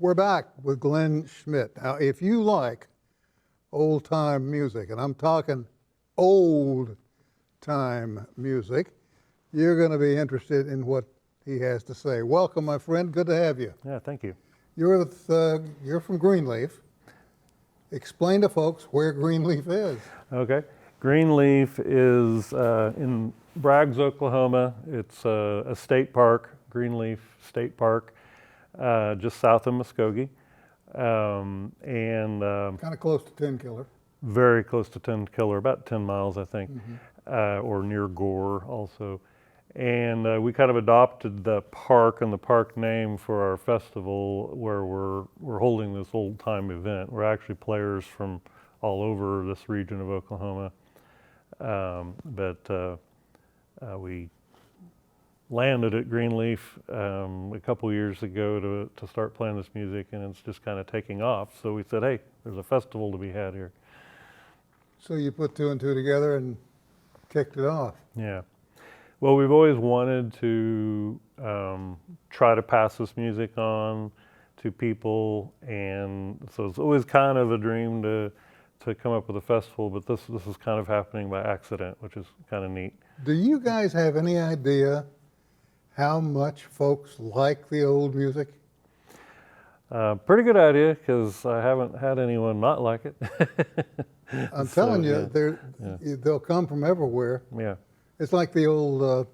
We're back with Glen Schmidt. Now, if you like old-time music, and I'm talking old-time music, you're going to be interested in what he has to say. Welcome, my friend. Good to have you. Yeah, thank you. You're from Greenleaf. Explain to folks where Greenleaf is. Okay. Greenleaf is in Braggs, Oklahoma. It's a state park, Greenleaf State Park, just south of Muskogee. Kind of close to 10 Killer. Very close to 10 Killer, about 10 miles, I think, or near Gore also. And we kind of adopted the park and the park name for our festival where we're holding this old time event. We're actually players from all over this region of Oklahoma. But we landed at Greenleaf a couple years ago to start playing this music, and it's just kind of taking off. So we said, hey, there's a festival to be had here. So you put two and two together and kicked it off. Yeah. Well, we've always wanted to try to pass this music on to people, and so it's always kind of a dream to come up with a festival, but this is kind of happening by accident, which is kind of neat. Do you guys have any idea how much folks like the old music? Pretty good idea, because I haven't had anyone not like it. I'm telling you, yeah. They'll come from everywhere. Yeah. It's like the old,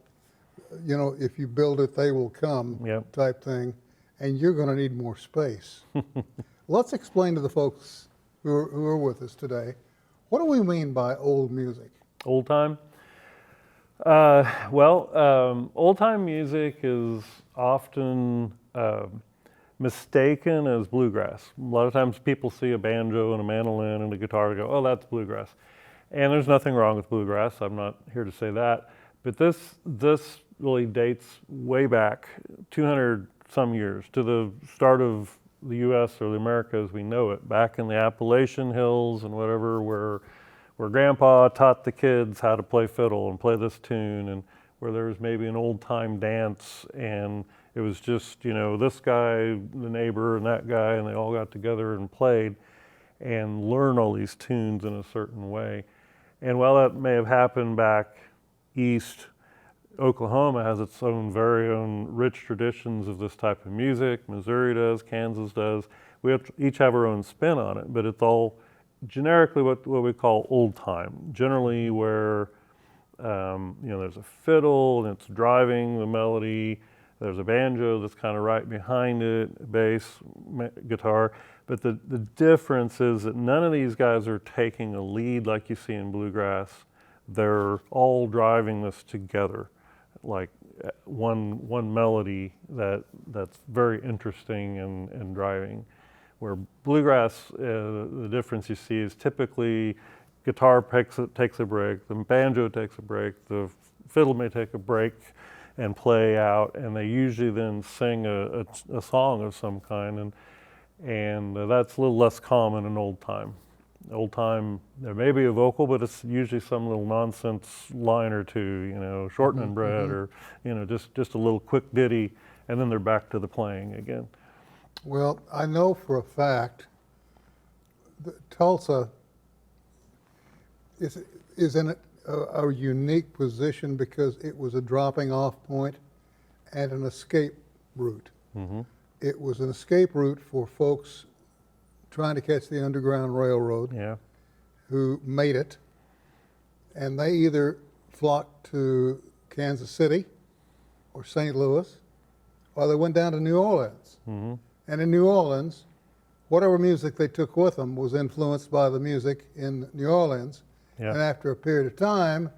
if you build it, they will come type thing, and you're going to need more space. Let's explain to the folks who are with us today, what do we mean by old music? Old time? Old time music is often mistaken as bluegrass. A lot of times people see a banjo and a mandolin and a guitar and go, oh, that's bluegrass. And there's nothing wrong with bluegrass. I'm not here to say that. But this really dates way back 200 some years to the start of the U.S. or the America as we know it, back in the Appalachian Hills and whatever, where Grandpa taught the kids how to play fiddle and play this tune, and where there was maybe an old time dance, and it was just, this guy, the neighbor, and that guy, and they all got together and played and learned all these tunes in a certain way. And while that may have happened back east, Oklahoma has its own very own rich traditions of this type of music. Missouri does, Kansas does. We each have our own spin on it, but it's all generically what we call old time. Generally where there's a fiddle and it's driving the melody. There's a banjo that's kind of right behind it, bass, guitar. But the difference is that none of these guys are taking a lead like you see in bluegrass. They're all driving this together, like one melody that's very interesting and driving. Where bluegrass, the difference you see is typically guitar takes a break, the banjo takes a break, the fiddle may take a break and play out, and they usually then sing a song of some kind, and that's a little less common in old time. Old time, there may be a vocal, but it's usually some little nonsense line or two, shortening bread, or just a little quick ditty, and then they're back to the playing again. Well, I know for a fact that Tulsa is in a unique position because it was a dropping off point and an escape route. Mm-hmm. It was an escape route for folks trying to catch the Underground Railroad who made it, and they either flocked to Kansas City or St. Louis, or they went down to New Orleans. Mm-hmm. And in New Orleans, whatever music they took with them was influenced by the music in New Orleans. Yeah. And after a period of time,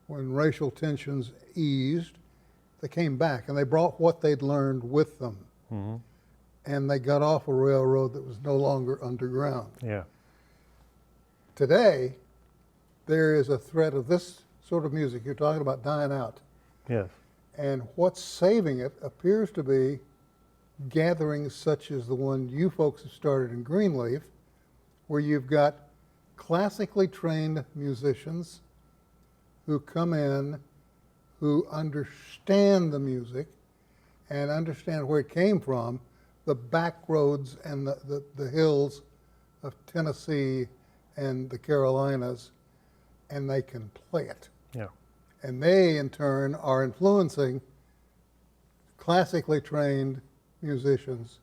when racial tensions eased, they came back and they brought what they'd learned with them. Mm-hmm. And they got off a railroad that was no longer underground. Yeah. Today, there is a threat of this sort of music you're talking about dying out. Yes. And what's saving it appears to be gatherings such as the one you folks have started in Greenleaf, where you've got classically trained musicians who come in, who understand the music and understand where it came from, the back roads and the hills of Tennessee and the Carolinas, and they can play it. Yeah. And they, in turn, are influencing classically trained musicians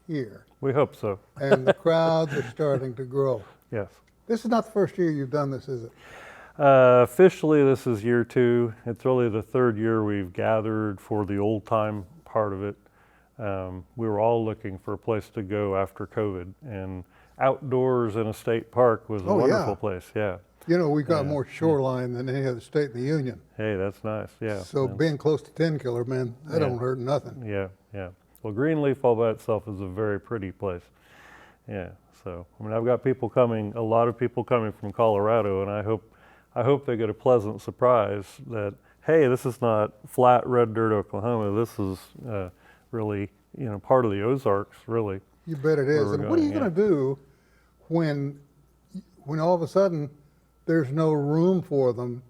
here. We hope so. And the crowds are starting to grow. Yes. This is not the first year you've done this, is it? Officially, this is year 2. It's really the 3rd year we've gathered for the old time part of it. We were all looking for a place to go after COVID, and outdoors in a state park was a wonderful place. Yeah. You know, we've got more shoreline than any other state in the union. Hey, that's nice. Yeah. So being close to 10 Killer, man, that don't hurt nothing. Yeah, yeah. Well, Greenleaf all by itself is a very pretty place. Yeah. So, I mean, I've got people coming, a lot of people coming from Colorado, and I hope they get a pleasant surprise that, hey, this is not flat red dirt Oklahoma. This is really, part of the Ozarks, really. You bet it is. And what are you going to do when all of a sudden there's no room for them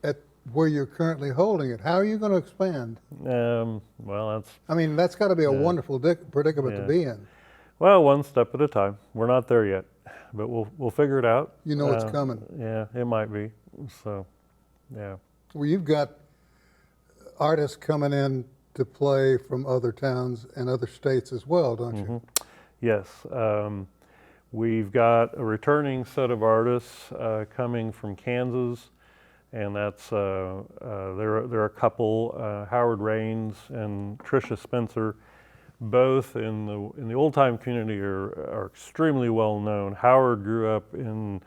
at where you're currently holding it? How are you going to expand? Well, that's got to be a wonderful predicament to be in. Well, one step at a time. We're not there yet, but we'll figure it out. You know it's coming. Yeah, it might be. So, yeah. Well, you've got artists coming in to play from other towns and other states as well, don't you? Yes. We've got a returning set of artists coming from Kansas, and that's there are a couple, Howard Raines and Tricia Spencer, both in the old time community are extremely well known. Howard grew up in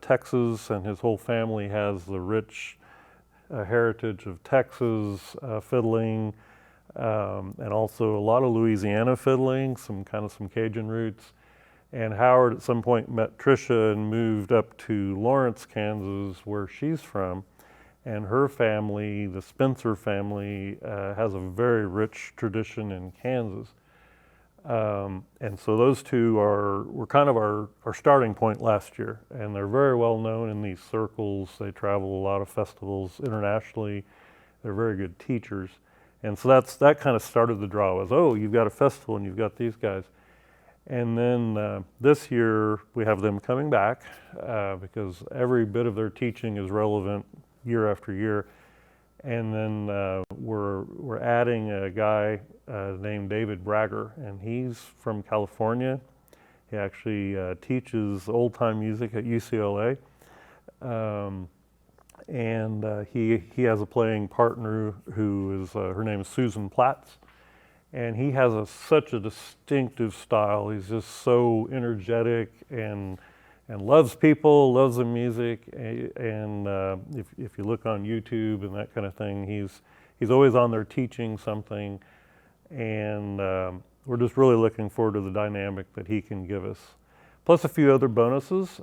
Texas, and his whole family has the rich heritage of Texas fiddling, and also a lot of Louisiana fiddling, some Cajun roots. And Howard at some point met Tricia and moved up to Lawrence, Kansas, where she's from. And her family, the Spencer family, has a very rich tradition in Kansas. And so those two were kind of our starting point last year. And they're very well known in these circles. They travel a lot of festivals internationally. They're very good teachers. And so that kind of started the draw was, oh, you've got a festival and you've got these guys. And then this year we have them coming back because every bit of their teaching is relevant year after year. And then we're adding a guy named David Bragger, and he's from California. He actually teaches old time music at UCLA. And he has a playing partner who is, her name is Susan Platts. And he has such a distinctive style. He's just so energetic and loves people, loves the music. And if you look on YouTube and that kind of thing, he's always on there teaching something. And we're just really looking forward to the dynamic that he can give us. Plus a few other bonuses,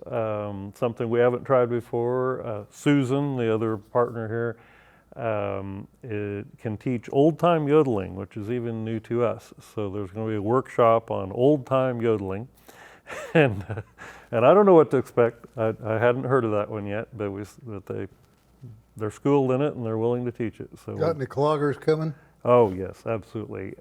something we haven't tried before. Susan, the other partner here, it can teach old-time yodeling, which is even new to us. So there's going to be a workshop on old-time yodeling, and I don't know what to expect. I hadn't heard of that one yet, but they're schooled in it and they're willing to teach it. So got any cloggers coming? Oh yes, absolutely.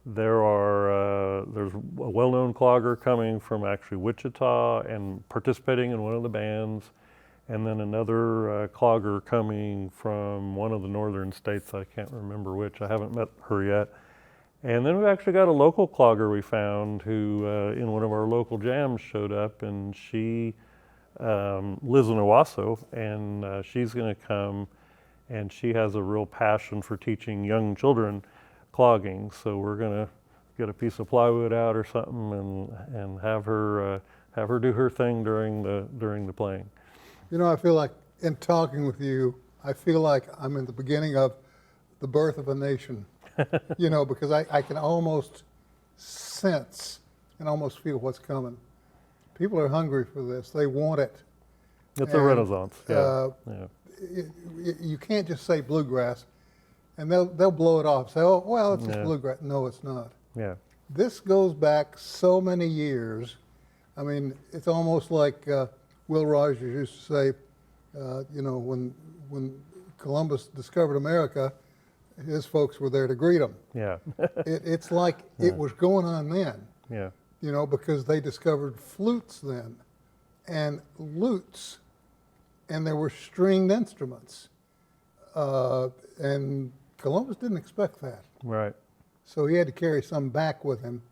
There's a well-known clogger coming from actually Wichita and participating in one of the bands. And then another clogger coming from one of the northern states, I can't remember which, I haven't met her yet. And then we've actually got a local clogger we found who, in one of our local jams, showed up, and she lives in Owasso, and she's gonna come, and she has a real passion for teaching young children clogging. So we're gonna get a piece of plywood out or something and have her do her thing during the playing. You know, I feel like in talking with you, I feel like I'm in the beginning of the birth of a nation, because I can almost sense and almost feel what's coming. People are hungry for this. They want it. It's a renaissance. Yeah. You can't just say bluegrass and they'll blow it off. Say, oh, well, it's just bluegrass. No, it's not. Yeah. This goes back so many years. I mean, it's almost like Will Rogers used to say, when Columbus discovered America, his folks were there to greet him. Yeah. It's like it was going on then, Yeah. you know, because they discovered flutes then and lutes, and there were stringed instruments. And Columbus didn't expect that. Right. So he had to carry some back with him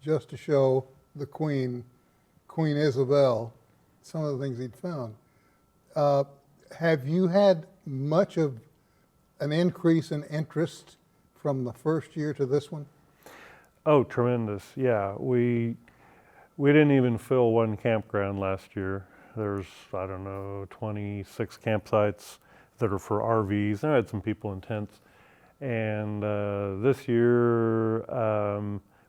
just to show the Queen Isabel, some of the things he'd found. Have you had much of an increase in interest from the first year to this one? Oh, tremendous. Yeah. We didn't even fill one campground last year. There's, I don't know, 26 campsites that are for RVs. I had some people in tents. And this year,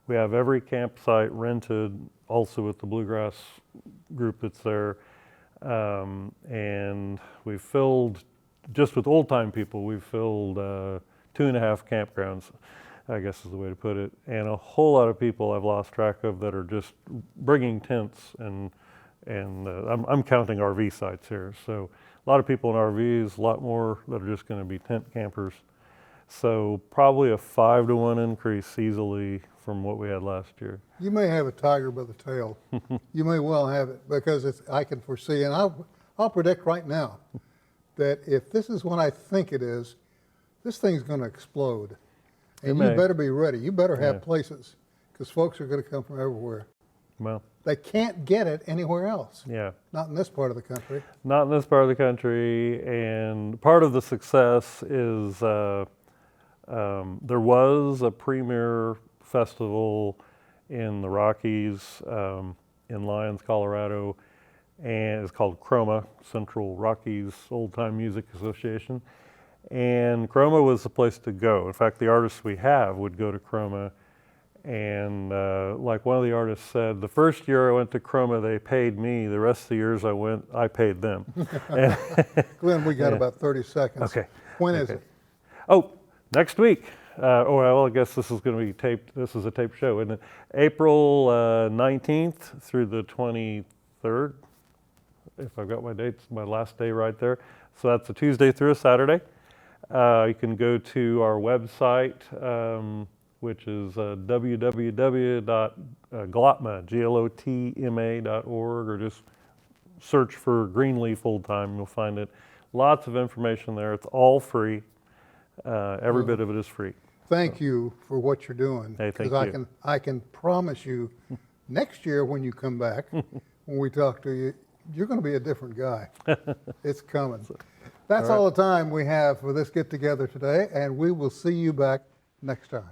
we have every campsite rented, also with the Bluegrass group that's there. And we've filled, just with old-time people, we've filled 2.5 campgrounds, I guess is the way to put it. And a whole lot of people I've lost track of that are just bringing tents, and I'm counting RV sites here. So a lot of people in RVs, a lot more that are just going to be tent campers. So probably a 5-to-1 increase easily from what we had last year. You may have a tiger by the tail. You may well have it, because I can foresee, and I'll predict right now that if this is what I think it is, this thing's going to explode. And you better be ready. You better have places, because folks are going to come from everywhere. Well, they can't get it anywhere else. Yeah. Not in this part of the country. Not in this part of the country. And part of the success is there was a premier festival in the Rockies, in Lyons, Colorado, and it's called Chroma, Central Rockies Old Time Music Association. And Chroma was the place to go. In fact, the artists we have would go to Chroma. And like one of the artists said, the first year I went to Chroma, they paid me. The rest of the years I went, I paid them. Glenn, we got about 30 seconds. Okay. When is it? Oh, next week. Well, I guess this is going to be taped. This is a taped show, isn't it? April 19th through the 23rd, if I've got my dates, my last day right there. So that's a Tuesday through a Saturday. You can go to our website, which is www.glotma.org, or just search for Greenleaf Old Time. You'll find it. Lots of information there. It's all free. Every bit of it is free. Thank you for what you're doing. Hey, thank you. I can promise you, next year when you come back, when we talk to you, you're going to be a different guy. It's coming. That's all the time we have for this get-together today, and we will see you back next time.